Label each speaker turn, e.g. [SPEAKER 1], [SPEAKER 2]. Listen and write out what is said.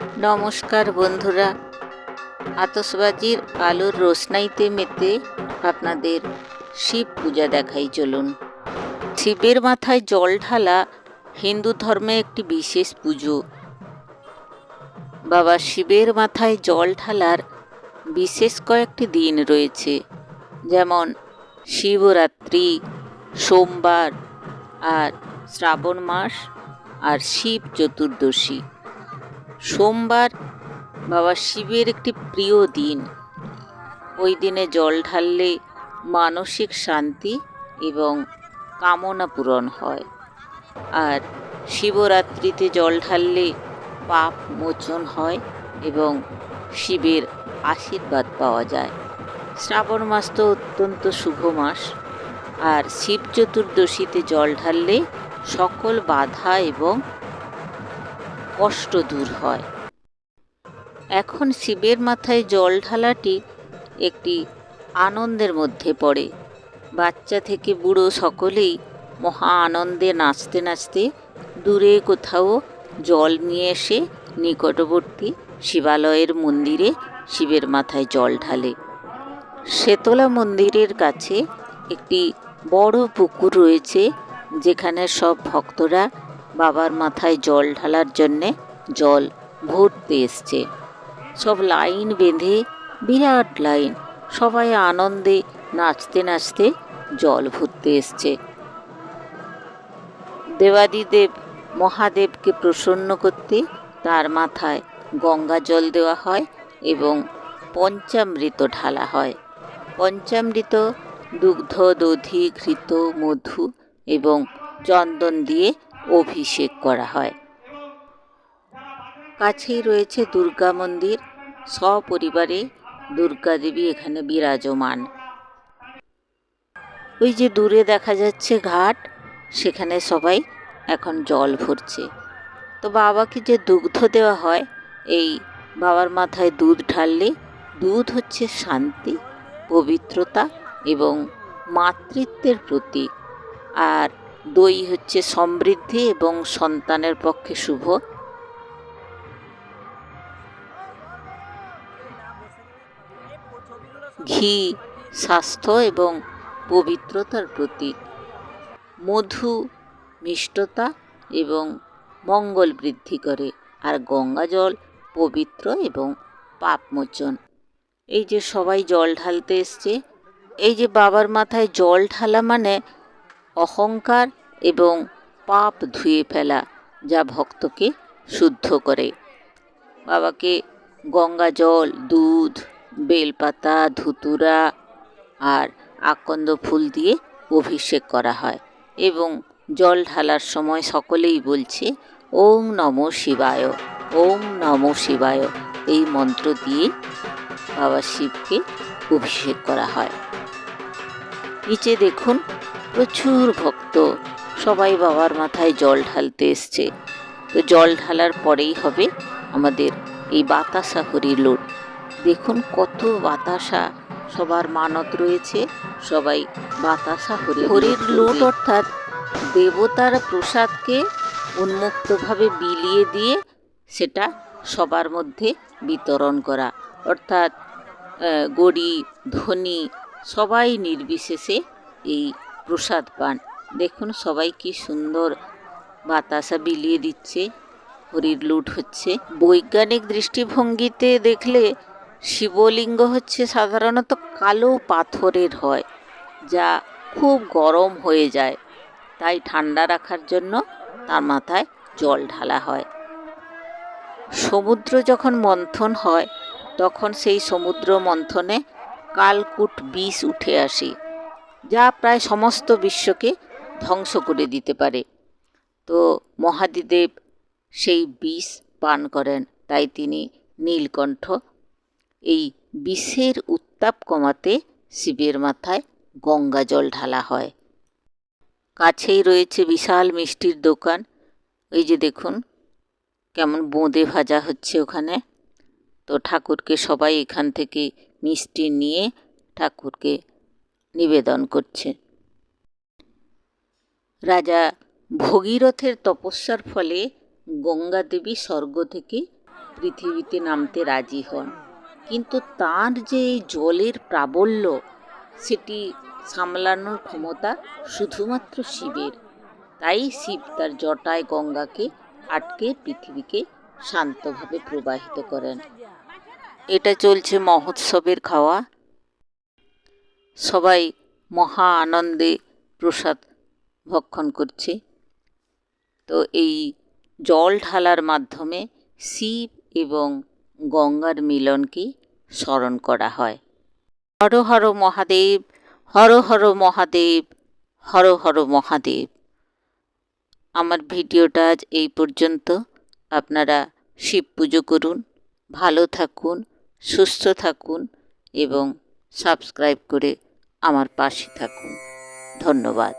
[SPEAKER 1] নমস্কার বন্ধুরা, আতশবাজির আলোর রোশনাইতে মেতে আপনাদের শিব পূজা দেখাই চলুন। শিবের মাথায় জল ঢালা হিন্দু ধর্মে একটি বিশেষ পুজো। বাবা শিবের মাথায় জল ঢালার বিশেষ কয়েকটি দিন রয়েছে, যেমন শিবরাত্রি, সোমবার, আর শ্রাবণ মাস আর শিব চতুর্দশী। সোমবার বাবা শিবের একটি প্রিয় দিন। ওই দিনে জল ঢাললে মানসিক শান্তি এবং কামনা পূরণ হয়। আর শিবরাত্রিতে জল ঢাললে পাপ মোচন হয় এবং শিবের আশীর্বাদ পাওয়া যায়। শ্রাবণ মাস তো অত্যন্ত শুভ মাস। আর শিব চতুর্দশীতে জল ঢাললে সকল বাধা এবং কষ্ট দূর হয়। এখন শিবের মাথায় জল ঢালাটি একটি আনন্দের মধ্যে পড়ে। বাচ্চা থেকে বুড়ো সকলেই মহা আনন্দে নাচতে নাচতে দূরে কোথাও জল নিয়ে এসে নিকটবর্তী শিবালয়ের মন্দিরে শিবের মাথায় জল ঢালে। শেতলা মন্দিরের কাছে একটি বড় পুকুর রয়েছে, যেখানে সব ভক্তরা বাবার মাথায় জল ঢালার জন্যে জল ভরতে এসছে। সব লাইন বেঁধে, বিরাট লাইন, সবাই আনন্দে নাচতে নাচতে জল ভরতে এসছে। দেবাদিদেব মহাদেবকে প্রসন্ন করতে তার মাথায় গঙ্গা জল দেওয়া হয় এবং পঞ্চামৃত ঢালা হয়। পঞ্চামৃত দুগ্ধ, দধি, ঘৃত, মধু এবং চন্দন দিয়ে অভিষেক করা হয়। কাছেই রয়েছে দুর্গা মন্দির। সপরিবারে দুর্গা দেবী এখানে বিরাজমান। ওই যে দূরে দেখা যাচ্ছে ঘাট, সেখানে সবাই এখন জল ভরছে। তো বাবাকে যে দুগ্ধ দেওয়া হয়, এই বাবার মাথায় দুধ ঢাললে, দুধ হচ্ছে শান্তি, পবিত্রতা এবং মাতৃত্বের প্রতীক। আর দই হচ্ছে সমৃদ্ধি এবং সন্তানের পক্ষে শুভ। ঘি স্বাস্থ্য এবং পবিত্রতার প্রতীক। মধু মিষ্টতা এবং মঙ্গল বৃদ্ধি করে। আর গঙ্গা জল পবিত্র এবং পাপমোচন। এই যে সবাই জল ঢালতে এসছে, এই যে বাবার মাথায় জল ঢালা মানে অহংকার এবং পাপ ধুয়ে ফেলা, যা ভক্তকে শুদ্ধ করে। বাবাকে গঙ্গা জল, দুধ, বেলপাতা, ধুতুরা আর আকন্দ ফুল দিয়ে অভিষেক করা হয় এবং জল ঢালার সময় সকলেই বলছে ওং নমঃ শিবায়, ওং নমঃ শিবায়। এই মন্ত্র দিয়ে বাবা শিবকে অভিষেক করা হয়। নিচে দেখুন প্রচুর ভক্ত, সবাই বাবার মাথায় জল ঢালতে এসছে। তো জল ঢালার পরেই হবে আমাদের এই বাতাসা হরির লুট। দেখুন কত বাতাসা, সবার মানত রয়েছে, সবাই বাতাসা হরির লুট অর্থাৎ দেবতার প্রসাদকে উন্মুক্তভাবে বিলিয়ে দিয়ে সেটা সবার মধ্যে বিতরণ করা। অর্থাৎ গরিব ধনী সবাই নির্বিশেষে এই প্রসাদ পান। দেখুন সবাই কি সুন্দর বাতাসা বিলিয়ে দিচ্ছে, হরির লুট হচ্ছে। বৈজ্ঞানিক দৃষ্টিভঙ্গিতে দেখলে শিবলিঙ্গ হচ্ছে সাধারণত কালো পাথরের হয়, যা খুব গরম হয়ে যায়। তাই ঠান্ডা রাখার জন্য তার মাথায় জল ঢালা হয়। সমুদ্র যখন মন্থন হয়, তখন সেই সমুদ্র মন্থনে কালকূট বিষ উঠে আসে, যা প্রায় সমস্ত বিশ্বকে ধ্বংস করে দিতে পারে। তো মহাদেব সেই বিষ পান করেন, তাই তিনি নীলকণ্ঠ। এই বিষের উত্তাপ কমাতে শিবের মাথায় গঙ্গা জল ঢালা হয়। কাছেই রয়েছে বিশাল মিষ্টির দোকান। এই যে দেখুন কেমন বোঁদে ভাজা হচ্ছে ওখানে। তো ঠাকুরকে সবাই এখান থেকে মিষ্টি নিয়ে ঠাকুরকে নিবেদন করছে। রাজা ভগীরথের তপস্যার ফলে গঙ্গা দেবী স্বর্গ থেকে পৃথিবীতে নামতে রাজি হন, কিন্তু তার যে এই জলের প্রাবল্য সেটি সামলানোর ক্ষমতা শুধুমাত্র শিবের। তাই শিব তার জটায় গঙ্গাকে আটকে পৃথিবীকে শান্তভাবে প্রবাহিত করেন। এটা চলছে মহোৎসবের খাওয়া। সবাই মহা আনন্দে প্রসাদ ভক্ষণ করছে। তো এই জল ঢালার মাধ্যমে শিব এবং গঙ্গার মিলনকে স্মরণ করা হয়। হর হর মহাদেব, হর হর মহাদেব, হর হর মহাদেব। আমার ভিডিওটা আজ এই পর্যন্ত। আপনারা শিব পুজো করুন, ভালো থাকুন, সুস্থ থাকুন এবং সাবস্ক্রাইব করে আমার পাশে থাকুন। ধন্যবাদ।